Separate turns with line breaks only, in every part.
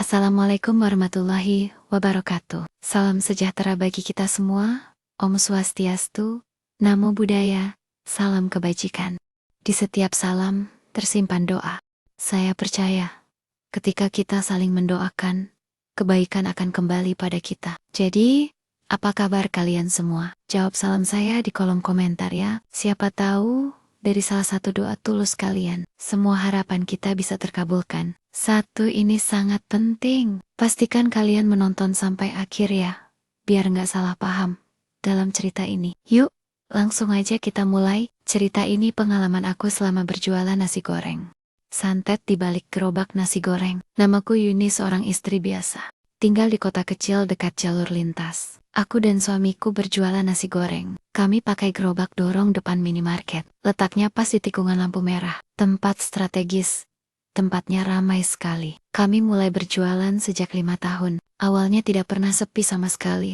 Assalamualaikum warahmatullahi wabarakatuh. Salam sejahtera bagi kita semua. Om Swastiastu, Namo Buddhaya, salam kebajikan. Di setiap salam tersimpan doa. Saya percaya, ketika kita saling mendoakan, kebaikan akan kembali pada kita. Jadi, apa kabar kalian semua? Jawab salam saya di kolom komentar ya. Siapa tahu, dari salah satu doa tulus kalian, semua harapan kita bisa terkabulkan. Satu ini sangat penting. Pastikan kalian menonton sampai akhir ya, biar nggak salah paham dalam cerita ini. Yuk, langsung aja kita mulai. Cerita ini pengalaman aku selama berjualan nasi goreng. Santet di balik gerobak nasi goreng. Namaku Yuni, seorang istri biasa. Tinggal di kota kecil dekat jalur lintas. Aku dan suamiku berjualan nasi goreng. Kami pakai gerobak dorong depan minimarket. Letaknya pas di tikungan lampu merah. Tempat strategis. Tempatnya ramai sekali. Kami mulai berjualan sejak 5 tahun. Awalnya tidak pernah sepi sama sekali.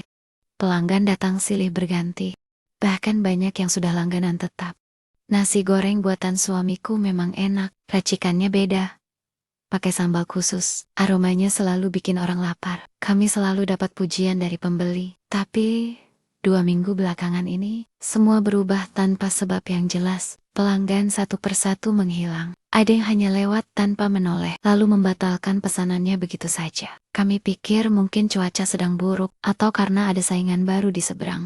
Pelanggan datang silih berganti. Bahkan banyak yang sudah langganan tetap. Nasi goreng buatan suamiku memang enak. Racikannya beda. Pakai sambal khusus. Aromanya selalu bikin orang lapar. Kami selalu dapat pujian dari pembeli. Tapi 2 minggu belakangan ini, semua berubah tanpa sebab yang jelas. Pelanggan satu persatu menghilang. Ada yang hanya lewat tanpa menoleh, lalu membatalkan pesanannya begitu saja. Kami pikir mungkin cuaca sedang buruk, atau karena ada saingan baru di seberang.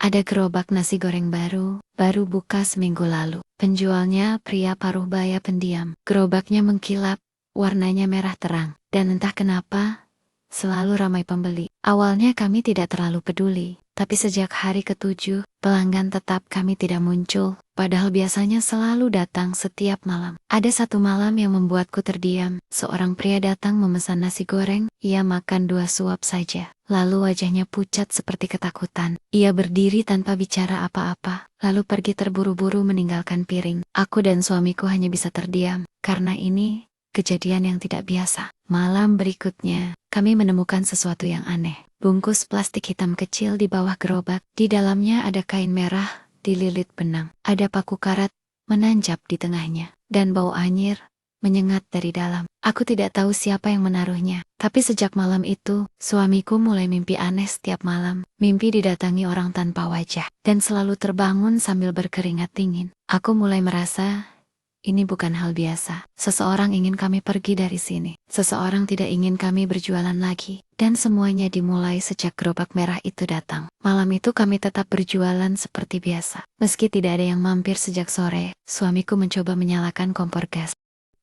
Ada gerobak nasi goreng baru buka seminggu lalu. Penjualnya pria paruh baya pendiam. Gerobaknya mengkilap, warnanya merah terang. Dan entah kenapa, selalu ramai pembeli. Awalnya kami tidak terlalu peduli. Tapi sejak hari ke-7, pelanggan tetap kami tidak muncul, padahal biasanya selalu datang setiap malam. Ada satu malam yang membuatku terdiam. Seorang pria datang memesan nasi goreng, ia makan 2 suap saja. Lalu wajahnya pucat seperti ketakutan. Ia berdiri tanpa bicara apa-apa, lalu pergi terburu-buru meninggalkan piring. Aku dan suamiku hanya bisa terdiam, karena ini kejadian yang tidak biasa. Malam berikutnya, kami menemukan sesuatu yang aneh. Bungkus plastik hitam kecil di bawah gerobak. Di dalamnya ada kain merah dililit benang. Ada paku karat menanjap di tengahnya. Dan bau anyir menyengat dari dalam. Aku tidak tahu siapa yang menaruhnya. Tapi sejak malam itu, suamiku mulai mimpi aneh setiap malam. Mimpi didatangi orang tanpa wajah. Dan selalu terbangun sambil berkeringat dingin. Aku mulai merasa ini bukan hal biasa. Seseorang ingin kami pergi dari sini. Seseorang tidak ingin kami berjualan lagi. Dan semuanya dimulai sejak gerobak merah itu datang. Malam itu kami tetap berjualan seperti biasa. Meski tidak ada yang mampir sejak sore, suamiku mencoba menyalakan kompor gas.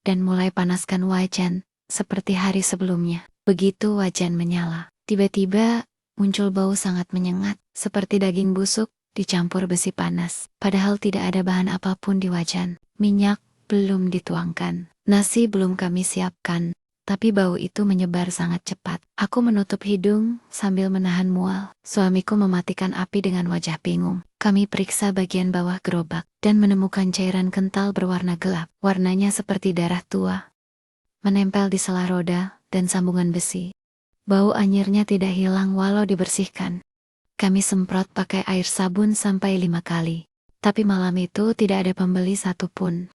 Dan mulai panaskan wajan, seperti hari sebelumnya. Begitu wajan menyala, tiba-tiba muncul bau sangat menyengat, seperti daging busuk dicampur besi panas. Padahal tidak ada bahan apapun di wajan. Minyak belum dituangkan, nasi belum kami siapkan, tapi bau itu menyebar sangat cepat. Aku menutup hidung sambil menahan mual. Suamiku mematikan api dengan wajah bingung. Kami periksa bagian bawah gerobak dan menemukan cairan kental berwarna gelap. Warnanya seperti darah tua, menempel di sela roda dan sambungan besi. Bau anyirnya tidak hilang walau dibersihkan. Kami semprot pakai air sabun sampai 5 kali. Tapi malam itu tidak ada pembeli satupun.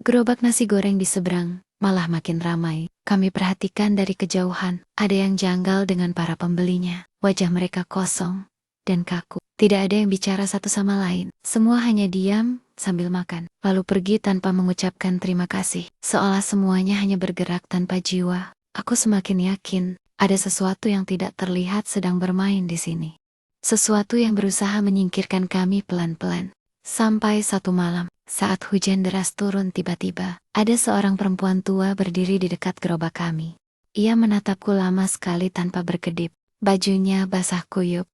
Gerobak nasi goreng di seberang malah makin ramai. Kami perhatikan dari kejauhan, ada yang janggal dengan para pembelinya. Wajah mereka kosong dan kaku. Tidak ada yang bicara satu sama lain. Semua hanya diam sambil makan, lalu pergi tanpa mengucapkan terima kasih. Seolah semuanya hanya bergerak tanpa jiwa. Aku semakin yakin ada sesuatu yang tidak terlihat sedang bermain di sini. Sesuatu yang berusaha menyingkirkan kami pelan-pelan. Sampai satu malam, saat hujan deras turun tiba-tiba, ada seorang perempuan tua berdiri di dekat gerobak kami. Ia menatapku lama sekali tanpa berkedip. Bajunya basah kuyup.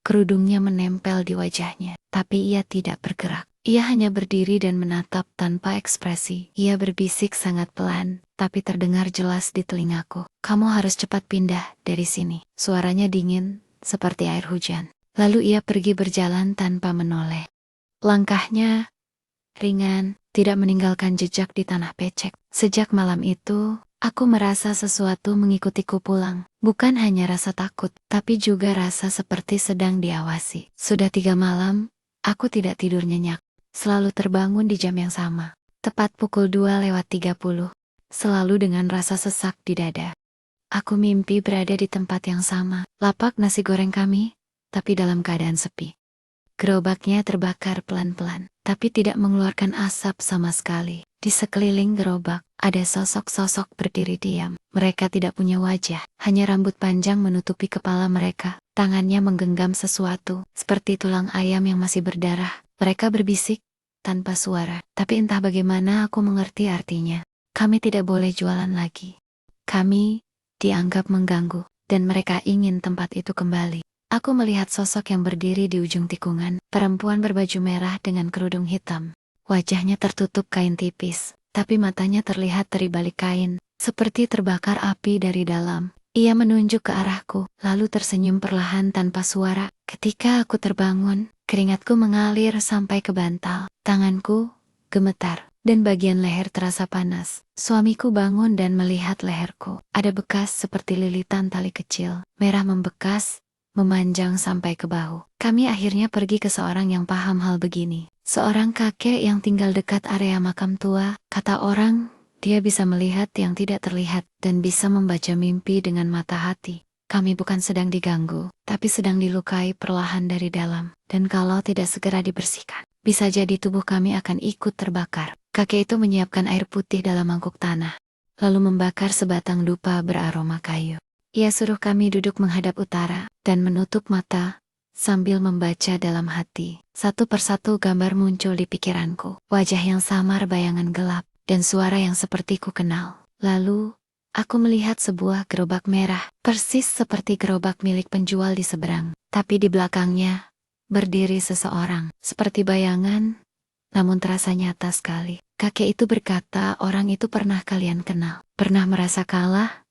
Kerudungnya menempel di wajahnya, tapi ia tidak bergerak. Ia hanya berdiri dan menatap tanpa ekspresi. Ia berbisik sangat pelan, tapi terdengar jelas di telingaku. Kamu harus cepat pindah dari sini. Suaranya dingin, seperti air hujan. Lalu ia pergi berjalan tanpa menoleh. Langkahnya ringan, tidak meninggalkan jejak di tanah becek. Sejak malam itu, aku merasa sesuatu mengikutiku pulang. Bukan hanya rasa takut, tapi juga rasa seperti sedang diawasi. Sudah 3 malam, aku tidak tidur nyenyak. Selalu terbangun di jam yang sama. Tepat pukul 2:30. Selalu dengan rasa sesak di dada. Aku mimpi berada di tempat yang sama, lapak nasi goreng kami, tapi dalam keadaan sepi. Gerobaknya terbakar pelan-pelan, tapi tidak mengeluarkan asap sama sekali. Di sekeliling gerobak, ada sosok-sosok berdiri diam. Mereka tidak punya wajah, hanya rambut panjang menutupi kepala mereka. Tangannya menggenggam sesuatu, seperti tulang ayam yang masih berdarah. Mereka berbisik, tanpa suara. Tapi entah bagaimana aku mengerti artinya. Kami tidak boleh jualan lagi. Kami dianggap mengganggu, dan mereka ingin tempat itu kembali. Aku melihat sosok yang berdiri di ujung tikungan, perempuan berbaju merah dengan kerudung hitam. Wajahnya tertutup kain tipis, tapi matanya terlihat dari balik kain, seperti terbakar api dari dalam. Ia menunjuk ke arahku, lalu tersenyum perlahan tanpa suara. Ketika aku terbangun, keringatku mengalir sampai ke bantal. Tanganku gemetar, dan bagian leher terasa panas. Suamiku bangun dan melihat leherku. Ada bekas seperti lilitan tali kecil, merah membekas, memanjang sampai ke bahu. Kami akhirnya pergi ke seorang yang paham hal begini. Seorang kakek yang tinggal dekat area makam tua. Kata orang, dia bisa melihat yang tidak terlihat dan bisa membaca mimpi dengan mata hati. Kami bukan sedang diganggu, tapi sedang dilukai perlahan dari dalam. Dan kalau tidak segera dibersihkan, bisa jadi tubuh kami akan ikut terbakar. Kakek itu menyiapkan air putih dalam mangkuk tanah, lalu membakar sebatang dupa beraroma kayu. Ia suruh kami duduk menghadap utara dan menutup mata sambil membaca dalam hati. Satu persatu gambar muncul di pikiranku. Wajah yang samar, bayangan gelap, dan suara yang seperti ku kenal. Lalu, aku melihat sebuah gerobak merah, persis seperti gerobak milik penjual di seberang. Tapi di belakangnya, berdiri seseorang, seperti bayangan, namun terasa nyata sekali. Kakek itu berkata, orang itu pernah kalian kenal, pernah merasa kalah,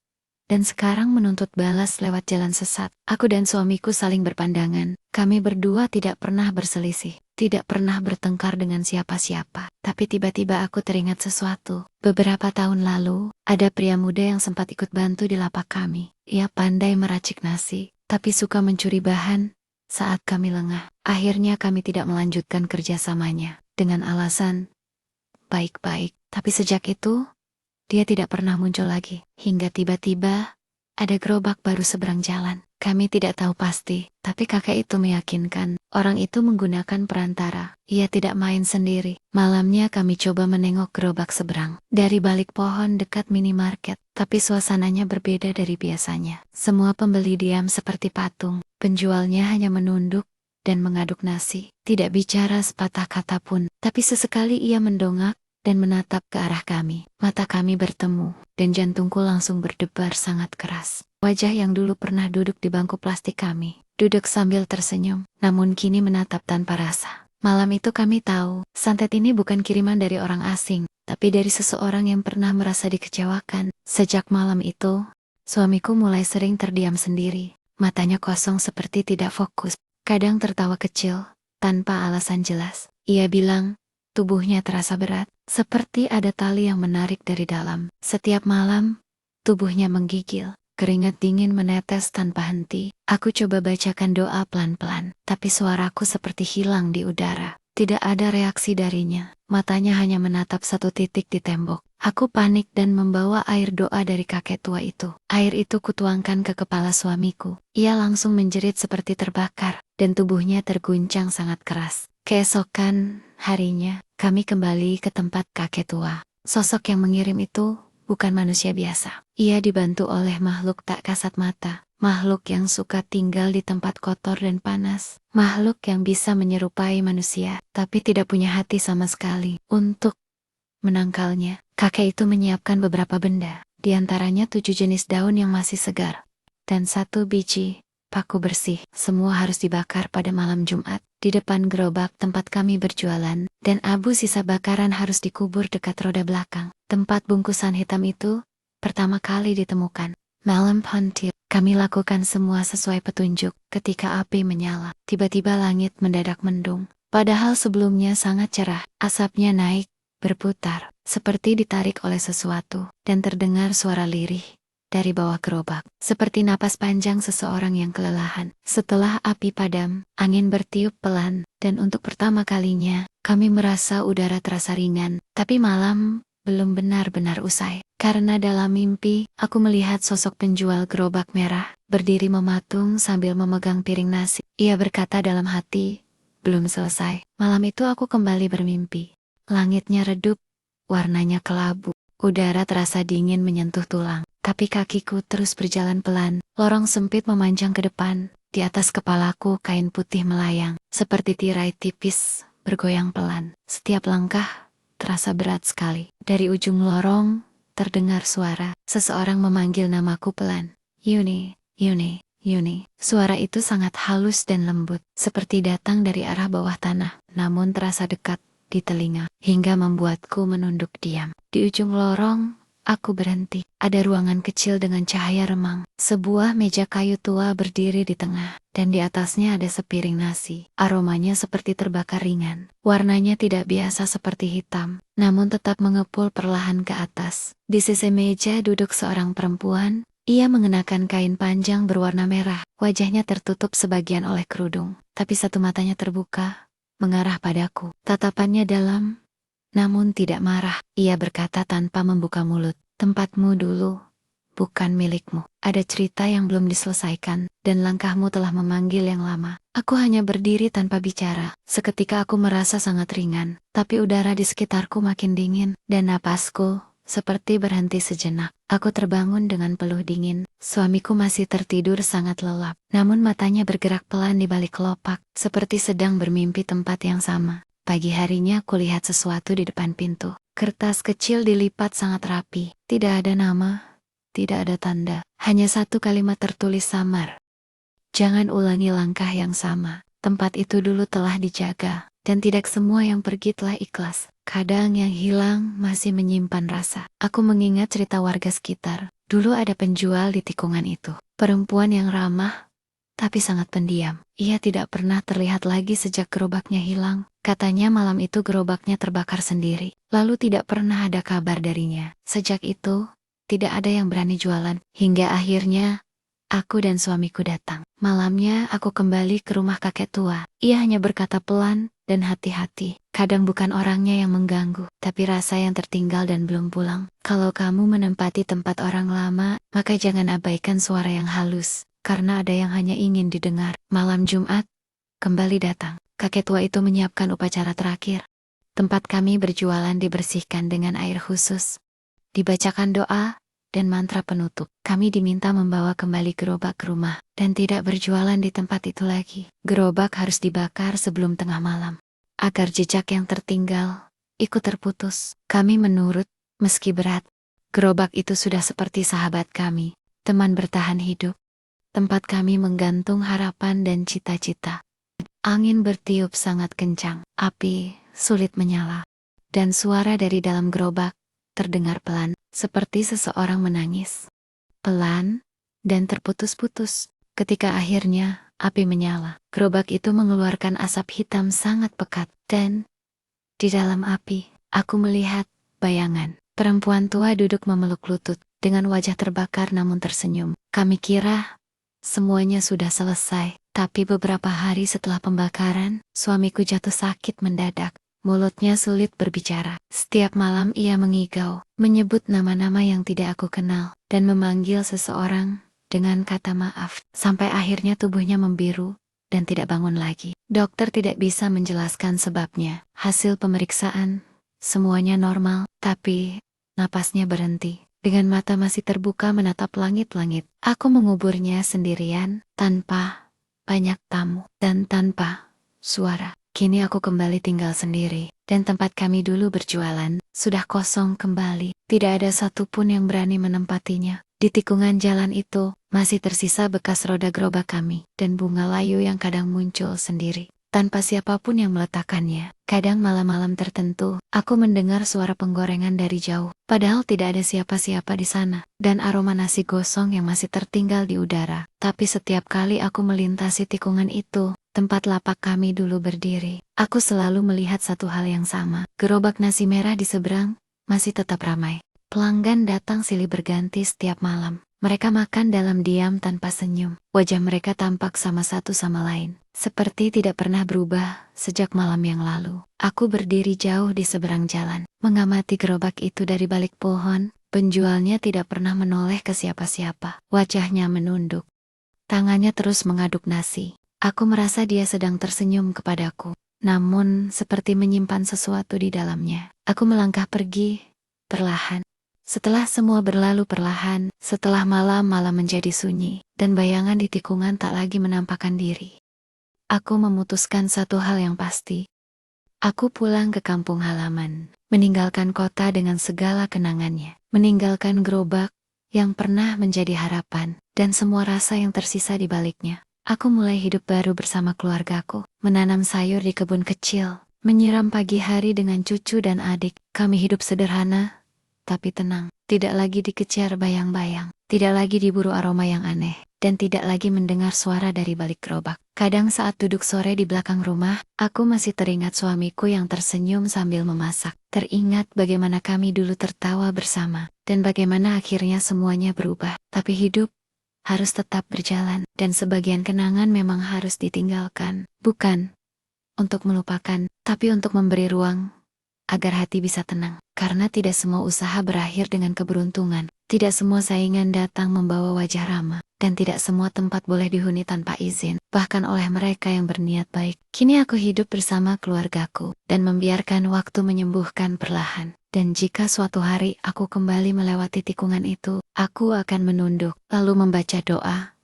dan sekarang menuntut balas lewat jalan sesat. Aku dan suamiku saling berpandangan. Kami berdua tidak pernah berselisih, tidak pernah bertengkar dengan siapa-siapa. Tapi tiba-tiba aku teringat sesuatu. Beberapa tahun lalu, ada pria muda yang sempat ikut bantu di lapak kami. Ia pandai meracik nasi, tapi suka mencuri bahan saat kami lengah. Akhirnya kami tidak melanjutkan kerjasamanya, dengan alasan baik-baik. Tapi sejak itu, dia tidak pernah muncul lagi, hingga tiba-tiba ada gerobak baru seberang jalan. Kami tidak tahu pasti, tapi kakek itu meyakinkan orang itu menggunakan perantara. Ia tidak main sendiri. Malamnya kami coba menengok gerobak seberang dari balik pohon dekat minimarket, tapi suasananya berbeda dari biasanya. Semua pembeli diam seperti patung. Penjualnya hanya menunduk dan mengaduk nasi, tidak bicara sepatah kata pun. Tapi sesekali ia mendongak dan menatap ke arah kami. Mata kami bertemu, dan jantungku langsung berdebar sangat keras. Wajah yang dulu pernah duduk di bangku plastik kami, duduk sambil tersenyum, namun kini menatap tanpa rasa. Malam itu kami tahu, santet ini bukan kiriman dari orang asing, tapi dari seseorang yang pernah merasa dikecewakan. Sejak malam itu, suamiku mulai sering terdiam sendiri, matanya kosong seperti tidak fokus. Kadang tertawa kecil, tanpa alasan jelas. Ia bilang, tubuhnya terasa berat, seperti ada tali yang menarik dari dalam. Setiap malam, tubuhnya menggigil, keringat dingin menetes tanpa henti. Aku coba bacakan doa pelan-pelan, tapi suaraku seperti hilang di udara. Tidak ada reaksi darinya, matanya hanya menatap satu titik di tembok. Aku panik dan membawa air doa dari kakek tua itu. Air itu kutuangkan ke kepala suamiku. Ia langsung menjerit seperti terbakar, dan tubuhnya terguncang sangat keras. Keesokan harinya, kami kembali ke tempat kakek tua. Sosok yang mengirim itu bukan manusia biasa. Ia dibantu oleh makhluk tak kasat mata, makhluk yang suka tinggal di tempat kotor dan panas, makhluk yang bisa menyerupai manusia, tapi tidak punya hati sama sekali. Untuk menangkalnya, kakek itu menyiapkan beberapa benda, di antaranya 7 jenis daun yang masih segar, dan 1 biji paku bersih. Semua harus dibakar pada malam Jumat, di depan gerobak tempat kami berjualan, dan abu sisa bakaran harus dikubur dekat roda belakang. Tempat bungkusan hitam itu pertama kali ditemukan. Malam Pontiac, kami lakukan semua sesuai petunjuk. Ketika api menyala, tiba-tiba langit mendadak mendung. Padahal sebelumnya sangat cerah, asapnya naik, berputar, seperti ditarik oleh sesuatu, dan terdengar suara lirih dari bawah gerobak, seperti napas panjang seseorang yang kelelahan. Setelah api padam, angin bertiup pelan, dan untuk pertama kalinya, kami merasa udara terasa ringan. Tapi malam belum benar-benar usai. Karena dalam mimpi, aku melihat sosok penjual gerobak merah, berdiri mematung sambil memegang piring nasi. Ia berkata dalam hati, belum selesai. Malam itu aku kembali bermimpi. Langitnya redup, warnanya kelabu. Udara terasa dingin menyentuh tulang. Tapi kakiku terus berjalan pelan. Lorong sempit memanjang ke depan. Di atas kepalaku kain putih melayang. Seperti tirai tipis, bergoyang pelan. Setiap langkah terasa berat sekali. Dari ujung lorong, terdengar suara. Seseorang memanggil namaku pelan. Yuni, Yuni, Yuni. Suara itu sangat halus dan lembut. Seperti datang dari arah bawah tanah. Namun terasa dekat di telinga. Hingga membuatku menunduk diam. Di ujung lorong, aku berhenti. Ada ruangan kecil dengan cahaya remang. Sebuah meja kayu tua berdiri di tengah. Dan di atasnya ada sepiring nasi. Aromanya seperti terbakar ringan. Warnanya tidak biasa seperti hitam, namun tetap mengepul perlahan ke atas. Di sisi meja duduk seorang perempuan. Ia mengenakan kain panjang berwarna merah. Wajahnya tertutup sebagian oleh kerudung. Tapi satu matanya terbuka, mengarah padaku. Tatapannya dalam, namun tidak marah. Ia berkata tanpa membuka mulut. Tempatmu dulu bukan milikmu. Ada cerita yang belum diselesaikan, dan langkahmu telah memanggil yang lama. Aku hanya berdiri tanpa bicara. Seketika aku merasa sangat ringan, tapi udara di sekitarku makin dingin, dan napasku seperti berhenti sejenak. Aku terbangun dengan peluh dingin. Suamiku masih tertidur sangat lelap, namun matanya bergerak pelan di balik kelopak, seperti sedang bermimpi tempat yang sama. Pagi harinya aku lihat sesuatu di depan pintu. Kertas kecil dilipat sangat rapi. Tidak ada nama, tidak ada tanda. Hanya satu kalimat tertulis samar. Jangan ulangi langkah yang sama. Tempat itu dulu telah dijaga, dan tidak semua yang pergi telah ikhlas. Kadang yang hilang masih menyimpan rasa. Aku mengingat cerita warga sekitar. Dulu ada penjual di tikungan itu. Perempuan yang ramah, tapi sangat pendiam. Ia tidak pernah terlihat lagi sejak gerobaknya hilang. Katanya malam itu gerobaknya terbakar sendiri. Lalu tidak pernah ada kabar darinya. Sejak itu, tidak ada yang berani jualan. Hingga akhirnya, aku dan suamiku datang. Malamnya aku kembali ke rumah kakek tua. Ia hanya berkata pelan dan hati-hati. Kadang bukan orangnya yang mengganggu, tapi rasa yang tertinggal dan belum pulang. Kalau kamu menempati tempat orang lama, maka jangan abaikan suara yang halus. Karena ada yang hanya ingin didengar. Malam Jumat, kembali datang. Kakek tua itu menyiapkan upacara terakhir. Tempat kami berjualan dibersihkan dengan air khusus. Dibacakan doa dan mantra penutup. Kami diminta membawa kembali gerobak ke rumah dan tidak berjualan di tempat itu lagi. Gerobak harus dibakar sebelum tengah malam, agar jejak yang tertinggal ikut terputus. Kami menurut, meski berat. Gerobak itu sudah seperti sahabat kami, teman bertahan hidup. Tempat kami menggantung harapan dan cita-cita. Angin bertiup sangat kencang, api sulit menyala, dan suara dari dalam gerobak terdengar pelan, seperti seseorang menangis. Pelan dan terputus-putus. Ketika akhirnya api menyala, gerobak itu mengeluarkan asap hitam sangat pekat, dan di dalam api, aku melihat bayangan. Perempuan tua duduk memeluk lutut, dengan wajah terbakar namun tersenyum. Kami kira semuanya sudah selesai. Tapi beberapa hari setelah pembakaran, suamiku jatuh sakit mendadak. Mulutnya sulit berbicara. Setiap malam ia mengigau, menyebut nama-nama yang tidak aku kenal, dan memanggil seseorang dengan kata maaf. Sampai akhirnya tubuhnya membiru dan tidak bangun lagi. Dokter tidak bisa menjelaskan sebabnya. Hasil pemeriksaan, semuanya normal, tapi napasnya berhenti. Dengan mata masih terbuka menatap langit-langit. Aku menguburnya sendirian, tanpa banyak tamu, dan tanpa suara. Kini aku kembali tinggal sendiri, dan tempat kami dulu berjualan sudah kosong kembali. Tidak ada satupun yang berani menempatinya. Di tikungan jalan itu masih tersisa bekas roda gerobak kami, dan bunga layu yang kadang muncul sendiri, tanpa siapapun yang meletakkannya. Kadang malam-malam tertentu, aku mendengar suara penggorengan dari jauh, padahal tidak ada siapa-siapa di sana, dan aroma nasi gosong yang masih tertinggal di udara. Tapi setiap kali aku melintasi tikungan itu, tempat lapak kami dulu berdiri, aku selalu melihat satu hal yang sama. Gerobak nasi merah di seberang masih tetap ramai. Pelanggan datang silih berganti setiap malam. Mereka makan dalam diam tanpa senyum. Wajah mereka tampak sama satu sama lain, seperti tidak pernah berubah sejak malam yang lalu. Aku berdiri jauh di seberang jalan, mengamati gerobak itu dari balik pohon. Penjualnya tidak pernah menoleh ke siapa-siapa. Wajahnya menunduk, tangannya terus mengaduk nasi. Aku merasa dia sedang tersenyum kepadaku, namun seperti menyimpan sesuatu di dalamnya. Aku melangkah pergi, perlahan. Setelah semua berlalu perlahan, setelah malam-malam menjadi sunyi, dan bayangan di tikungan tak lagi menampakkan diri, aku memutuskan satu hal yang pasti. Aku pulang ke kampung halaman, meninggalkan kota dengan segala kenangannya, meninggalkan gerobak yang pernah menjadi harapan, dan semua rasa yang tersisa di baliknya. Aku mulai hidup baru bersama keluargaku, menanam sayur di kebun kecil, menyiram pagi hari dengan cucu dan adik. Kami hidup sederhana, tapi tenang, tidak lagi dikejar bayang-bayang, tidak lagi diburu aroma yang aneh, dan tidak lagi mendengar suara dari balik gerobak. Kadang saat duduk sore di belakang rumah, aku masih teringat suamiku yang tersenyum sambil memasak. Teringat bagaimana kami dulu tertawa bersama, dan bagaimana akhirnya semuanya berubah. Tapi hidup harus tetap berjalan, dan sebagian kenangan memang harus ditinggalkan. Bukan untuk melupakan, tapi untuk memberi ruang agar hati bisa tenang. Karena tidak semua usaha berakhir dengan keberuntungan, tidak semua saingan datang membawa wajah ramah, dan tidak semua tempat boleh dihuni tanpa izin, bahkan oleh mereka yang berniat baik. Kini aku hidup bersama keluargaku, dan membiarkan waktu menyembuhkan perlahan. Dan jika suatu hari aku kembali melewati tikungan itu, aku akan menunduk, lalu membaca doa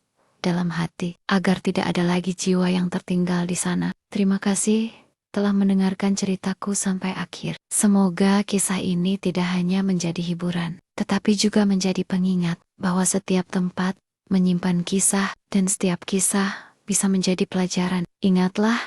dalam hati, agar tidak ada lagi jiwa yang tertinggal di sana. Terima kasih telah mendengarkan ceritaku sampai akhir. Semoga kisah ini tidak hanya menjadi hiburan, tetapi juga menjadi pengingat bahwa setiap tempat menyimpan kisah, dan setiap kisah bisa menjadi pelajaran. Ingatlah,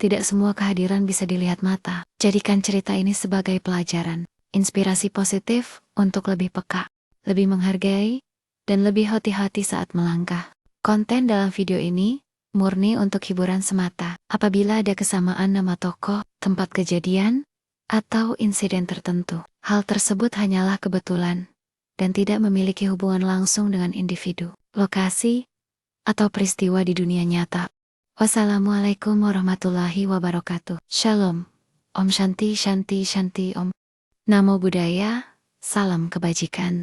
tidak semua kehadiran bisa dilihat mata. Jadikan cerita ini sebagai pelajaran, inspirasi positif untuk lebih peka, lebih menghargai, dan lebih hati-hati saat melangkah. Konten dalam video ini murni untuk hiburan semata. Apabila ada kesamaan nama tokoh, tempat kejadian, atau insiden tertentu, hal tersebut hanyalah kebetulan dan tidak memiliki hubungan langsung dengan individu, lokasi, atau peristiwa di dunia nyata. Wassalamualaikum warahmatullahi wabarakatuh. Shalom. Om Shanti Shanti Shanti Om. Namo Buddhaya. Salam kebajikan.